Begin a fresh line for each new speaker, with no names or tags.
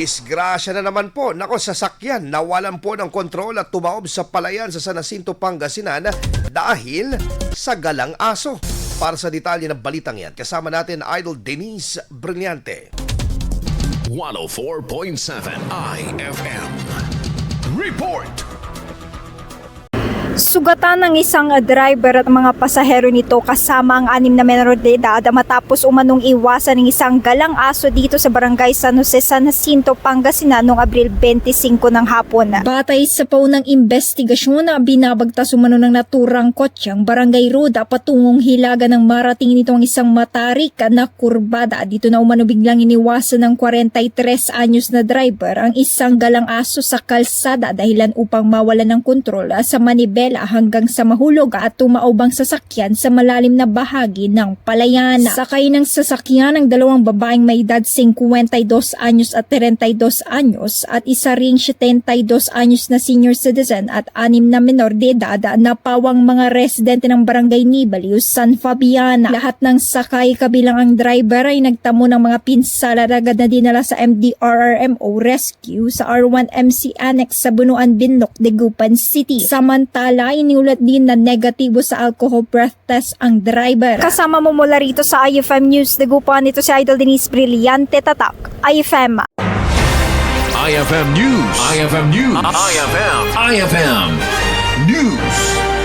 Disgrasya na naman po, sasakyan nawalan po ng kontrol at tumaob sa palayan sa San Jacinto, Pangasinan dahil sa galang aso. Para sa detalye ng balitang yan, kasama natin Idol Denise Brillante.
104.7 IFM Report.
Sugatan ng isang driver at mga pasahero nito kasama ang 6 na menor de edad matapos umanong iwasan ng isang galang aso dito sa barangay San Jose, San Jacinto, Pangasinan noong Abril 25 ng hapon. Batay sa paunang investigasyon na binabagtas umano ng naturang kotseng barangay Roda patungong Hilaga ng marating nito ang isang matarik na kurbada. Dito na umano biglang iniwasan ng 43 anyos na driver ang isang galang aso sa kalsada dahilan upang mawalan ng kontrol sa manibela hanggang sa mahulog at tumaob ang sasakyan sa malalim na bahagi ng palayan. Sakay ng sasakyan ang dalawang babaeng may edad 52 anyos at 32 anyos at isa ring 72 anyos na senior citizen at 6 na menor de edad na pawang mga residente ng barangay Nibalius, San Fabian. Lahat ng sakay kabilang ang driver ay nagtamo ng mga pinsala agad na dinala sa MDRRMO Rescue sa R1MC Annex sa Bunuan, Binloc, Dagupan City. Samantala, iniulat din na negatibo sa alcohol breath test ang driver. Kasama mo mula rito sa IFM News Dagupan, ito si Idol Denise Brillante, Tatak, IFM.
IFM News. IFM News. IFM News.